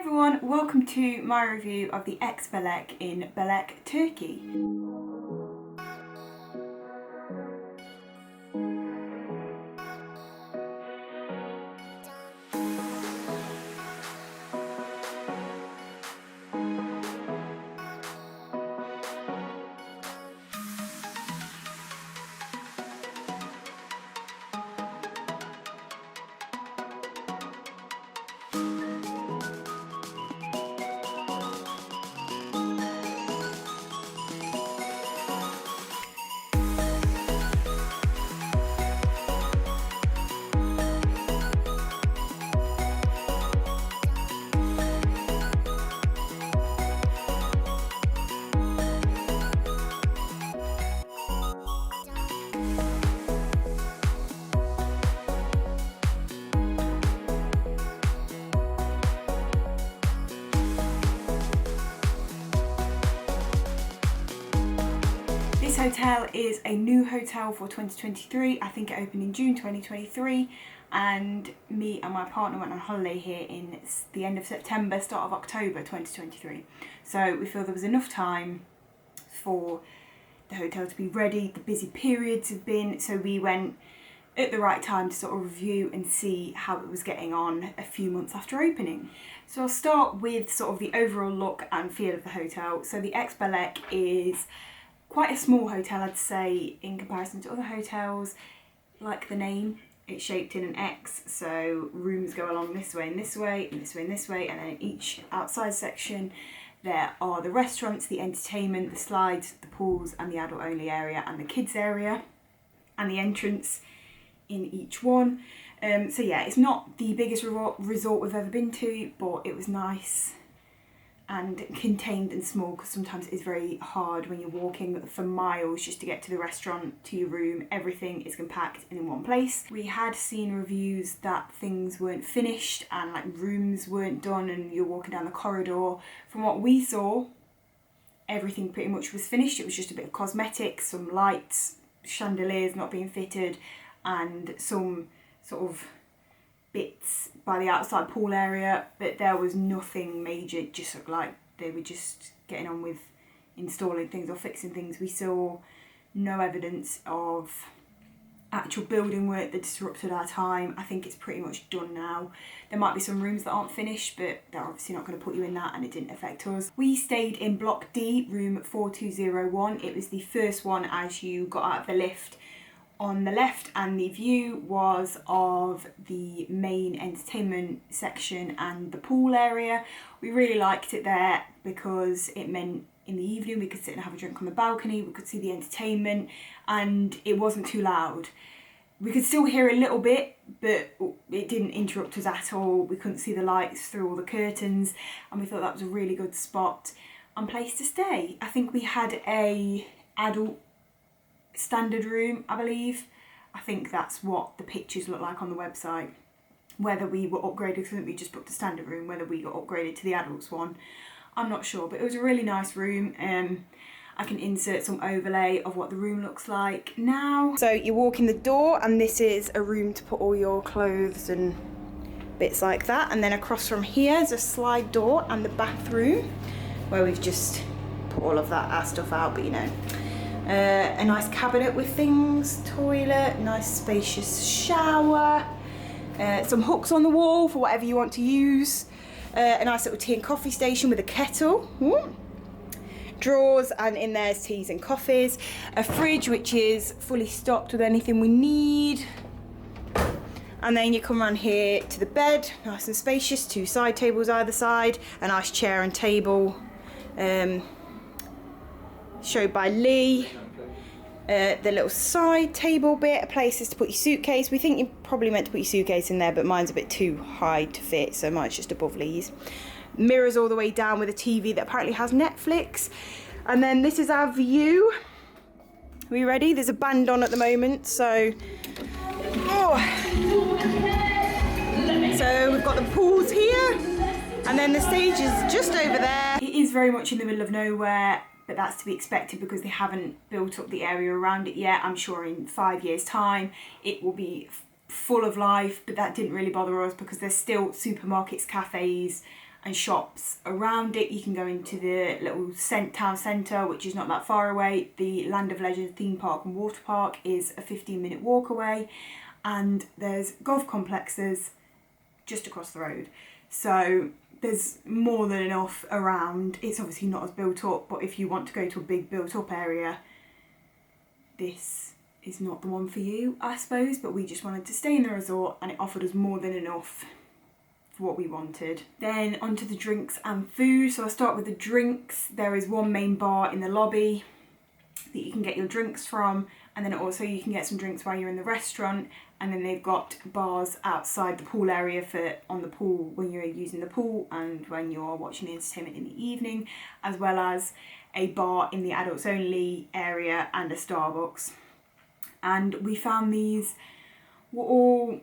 everyone, welcome to my review of the Ex-Belek in Belek, Turkey. This hotel is a new hotel for 2023. I think it opened in June 2023, and me and my partner went on holiday here in the end of September, start of October 2023. So we feel there was enough time for the hotel to be ready. The busy periods have been, so we went at the right time to sort of review and see how it was getting on a few months after opening. So I'll start with sort of the overall look and feel of the hotel. So the Ex-Belek is quite a small hotel, I'd say, in comparison to other hotels. Like the name, it's shaped in an X, so rooms go along this way and this way and this way and this way, and then in each outside section there are the restaurants, the entertainment, the slides, the pools, and the adult only area and the kids area, and the entrance in each one. So yeah, it's not the biggest resort we've ever been to, but it was nice and contained and small, because sometimes it's very hard when you're walking for miles just to get to the restaurant, to your room. Everything is compact and in one place. We had seen reviews that things weren't finished and like rooms weren't done and you're walking down the corridor. From what we saw, everything pretty much was finished. It was just a bit of cosmetics, some lights, chandeliers not being fitted, and some sort of bits by the outside pool area, but there was nothing major. It just looked like they were just getting on with installing things or fixing things. We saw no evidence of actual building work that disrupted our time. I think it's pretty much done now. There might be some rooms that aren't finished, but they're obviously not going to put you in that, and it didn't affect us. We stayed in Block D, room 4201. It was the first one as you got out of the lift on the left, and the view was of the main entertainment section and the pool area. We really liked it there because it meant in the evening we could sit and have a drink on the balcony, we could see the entertainment, and it wasn't too loud. We could still hear a little bit, but it didn't interrupt us at all. We couldn't see the lights through all the curtains, and we thought that was a really good spot and place to stay. I think we had a adult standard room, I believe. I think that's what the pictures look like on the website. Whether we were upgraded, because I think we just booked a standard room, whether we got upgraded to the adults one, I'm not sure, but it was a really nice room. I can insert some overlay of what the room looks like now. So you walk in the door, and this is a room to put all your clothes and bits like that, and then across from here is a slide door and the bathroom where we've just put all of that our stuff out, but you know. A nice cabinet with things, toilet, nice spacious shower, some hooks on the wall for whatever you want to use, a nice little tea and coffee station with a kettle, drawers, and in there's teas and coffees, a fridge which is fully stocked with anything we need, and then you come around here to the bed, nice and spacious, 2 side tables either side, a nice chair and table, showed by Lee. The little side table bit, places to put your suitcase. We think you're probably meant to put your suitcase in there, but mine's a bit too high to fit, so mine's just above Lee's. Mirrors all the way down with a TV that apparently has Netflix. And then this is our view. Are we ready? There's a band on at the moment, so... So we've got the pools here, and then the stage is just over there. It is very much in the middle of nowhere, but that's to be expected because they haven't built up the area around it yet. I'm sure in 5 years' time it will be full of life, but that didn't really bother us because there's still supermarkets, cafes, and shops around it. You can go into the little town centre, which is not that far away. The Land of Legend theme park and water park is a 15-minute walk away, and there's golf complexes just across the road. So there's more than enough around. It's obviously not as built up, but if you want to go to a big built up area, this is not the one for you, I suppose. But we just wanted to stay in the resort, and it offered us more than enough for what we wanted. Then onto the drinks and food. So I'll start with the drinks. There is one main bar in the lobby that you can get your drinks from, and then also you can get some drinks while you're in the restaurant. And then they've got bars outside the pool area for on the pool when you're using the pool and when you're watching the entertainment in the evening, as well as a bar in the adults only area and a Starbucks. And we found these were all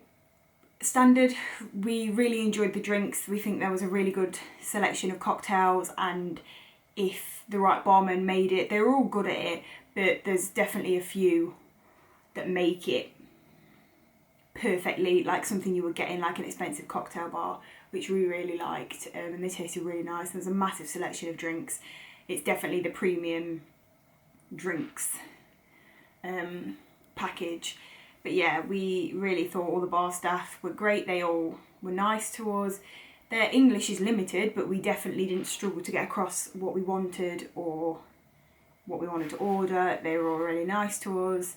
standard. We really enjoyed the drinks. We think there was a really good selection of cocktails, and if the right barman made it, they were all good at it, but there's definitely a few that make it perfectly like something you would get in like an expensive cocktail bar, which we really liked, and they tasted really nice. There's a massive selection of drinks. It's definitely the premium drinks package. But yeah, we really thought all the bar staff were great. They all were nice to us. Their English is limited, but we definitely didn't struggle to get across what we wanted or what we wanted to order. They were all really nice to us.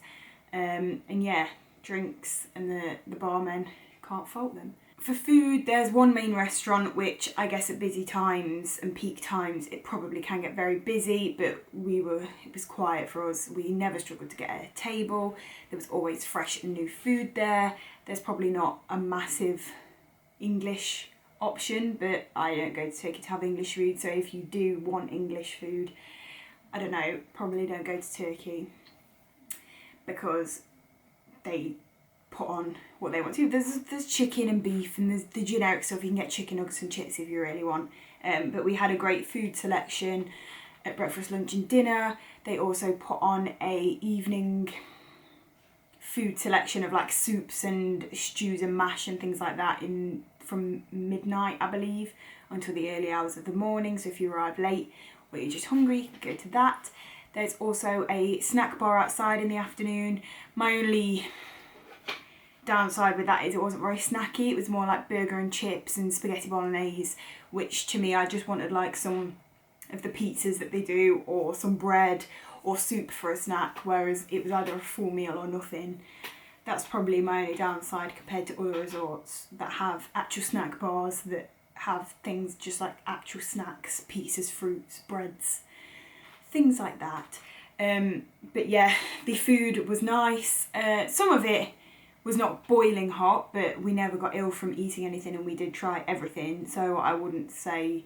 And yeah, drinks and the barmen, can't fault them. For food, there's one main restaurant, which I guess at busy times and peak times it probably can get very busy, but it was quiet for us. We never struggled to get a table. There was always fresh and new food there. There's probably not a massive English option, but I don't go to Turkey to have English food, so if you do want English food, I don't know, probably don't go to Turkey, because they put on what they want to. There's chicken and beef, and there's the generic stuff. You can get chicken nuggets and chips if you really want. But we had a great food selection at breakfast, lunch and dinner. They also put on a evening food selection of like soups and stews and mash and things like that from midnight, I believe, until the early hours of the morning. So if you arrive late or you're just hungry, go to that. There's also a snack bar outside in the afternoon. My only downside with that is it wasn't very snacky. It was more like burger and chips and spaghetti bolognese, which to me, I just wanted like some of the pizzas that they do, or some bread or soup for a snack, whereas it was either a full meal or nothing. That's probably my only downside compared to other resorts that have actual snack bars that have things just like actual snacks, pizzas, fruits, breads, things like that. But yeah, the food was nice. Some of it was not boiling hot, but we never got ill from eating anything, and we did try everything, so I wouldn't say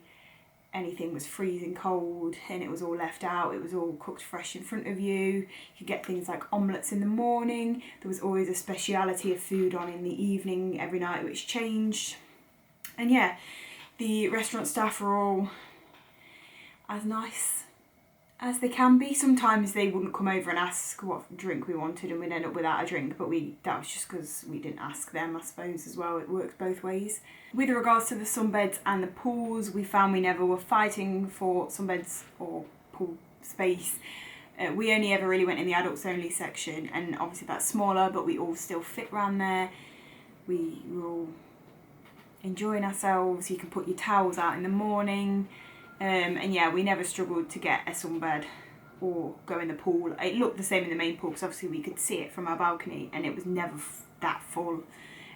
anything was freezing cold and it was all left out. It was all cooked fresh in front of you. You could get things like omelettes in the morning. There was always a speciality of food on in the evening every night, which changed. And yeah, the restaurant staff are all as nice as they can be. Sometimes they wouldn't come over and ask what drink we wanted, and we'd end up without a drink, but that was just because we didn't ask them, I suppose, as well. It works both ways. With regards to the sunbeds and the pools, we found we never were fighting for sunbeds or pool space. We only ever really went in the adults only section, and obviously that's smaller, but we all still fit around there. We were all enjoying ourselves. You can put your towels out in the morning. And yeah, we never struggled to get a sunbed or go in the pool. It looked the same in the main pool because obviously we could see it from our balcony, and it was never that full.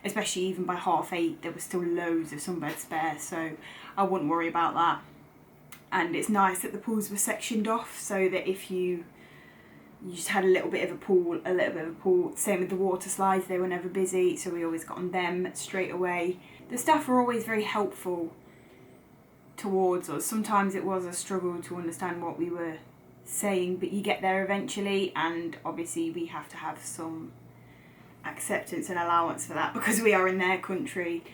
Especially even by 8:30, there was still loads of sunbeds spare, so I wouldn't worry about that. And it's nice that the pools were sectioned off, so that if you just had a little bit of a pool. Same with the water slides, they were never busy, so we always got on them straight away. The staff were always very helpful towards us. Sometimes it was a struggle to understand what we were saying, but you get there eventually, and obviously we have to have some acceptance and allowance for that because we are in their country.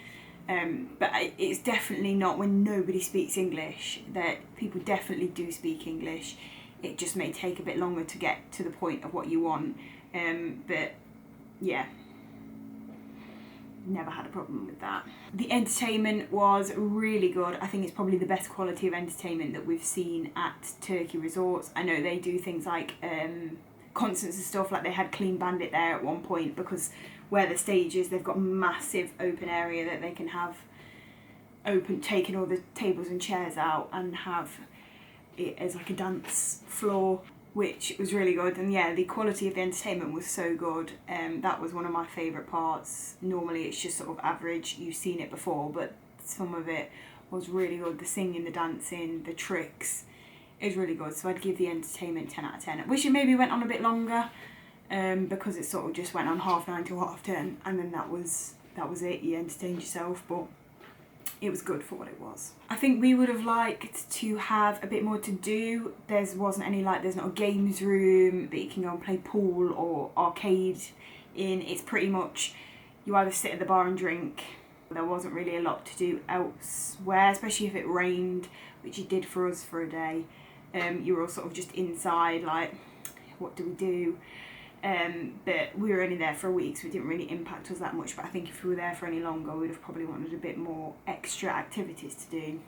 But it's definitely not when nobody speaks English. That people definitely do speak English. It just may take a bit longer to get to the point of what you want. But yeah. never had a problem with that. The entertainment was really good. I think it's probably the best quality of entertainment that we've seen at Turkey resorts. I know they do things like concerts and stuff, like they had Clean Bandit there at one point, because where the stage is, they've got massive open area that they can have open, taking all the tables and chairs out and have it as like a dance floor, which was really good. And yeah, the quality of the entertainment was so good. That was one of my favourite parts. Normally it's just sort of average, you've seen it before, but some of it was really good. The singing, the dancing, the tricks, it was really good. So I'd give the entertainment 10 out of 10. I wish it maybe went on a bit longer, because it sort of just went on 9:30 till 10:30, and then that was it. You entertained yourself, but it was good for what it was. I think we would have liked to have a bit more to do. Wasn't any, like, there's not a games room that you can go and play pool or arcade in. It's pretty much you either sit at the bar and drink. There wasn't really a lot to do elsewhere, especially if it rained, which it did for us for a day. You were all sort of just inside, like, what do we do? But we were only there for a week, so it didn't really impact us that much. But I think if we were there for any longer, we'd have probably wanted a bit more extra activities to do.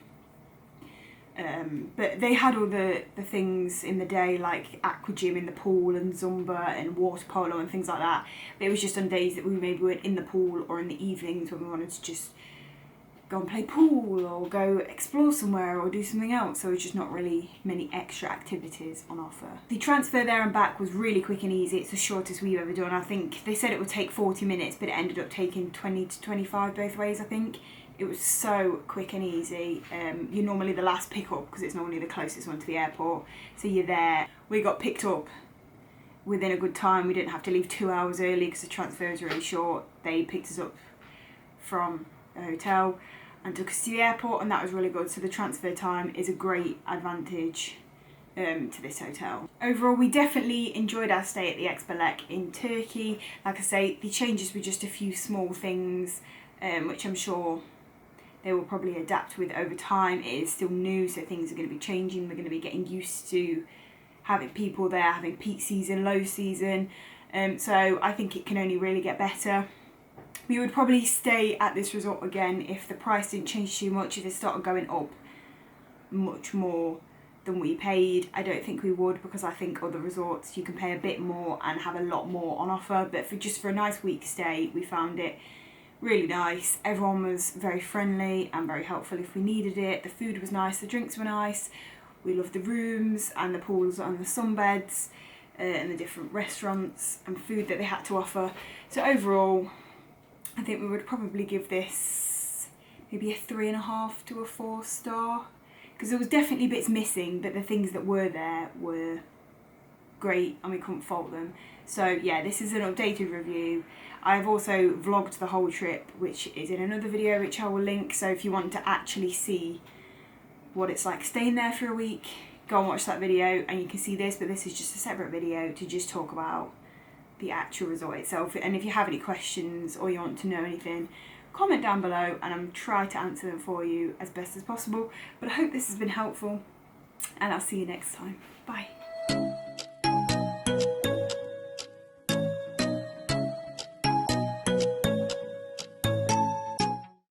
But they had all the things in the day, like aqua gym in the pool and Zumba and water polo and things like that. But it was just on days that we maybe weren't in the pool, or in the evenings when we wanted to just go and play pool or go explore somewhere or do something else. So it's just not really many extra activities on offer. The transfer there and back was really quick and easy. It's the shortest we've ever done. I think they said it would take 40 minutes, but it ended up taking 20 to 25 both ways, I think. It was so quick and easy. You're normally the last pickup because it's normally the closest one to the airport. So you're there. We got picked up within a good time. We didn't have to leave 2 hours early because the transfer was really short. They picked us up from the hotel and took us to the airport, and that was really good. So the transfer time is a great advantage to this hotel. Overall, we definitely enjoyed our stay at the Exbalek in Turkey. Like I say, the changes were just a few small things, which I'm sure they will probably adapt with over time. It is still new, so things are going to be changing. We're going to be getting used to having people there, having peak season, low season. So I think it can only really get better. We would probably stay at this resort again if the price didn't change too much. If it started going up much more than we paid, I don't think we would, because I think other resorts you can pay a bit more and have a lot more on offer. But for a nice week stay, we found it really nice. Everyone was very friendly and very helpful if we needed it. The food was nice, the drinks were nice. We loved the rooms and the pools and the sunbeds and the different restaurants and food that they had to offer. So overall, I think we would probably give this maybe a 3.5 to a 4 star, because there was definitely bits missing, but the things that were there were great and we couldn't fault them. So yeah, this is an updated review. I've also vlogged the whole trip, which is in another video which I will link. So if you want to actually see what it's like staying there for a week, go and watch that video and you can see this. But this is just a separate video to just talk about the actual resort itself. And if you have any questions or you want to know anything, comment down below and I'll try to answer them for you as best as possible. But I hope this has been helpful and I'll see you next time. Bye.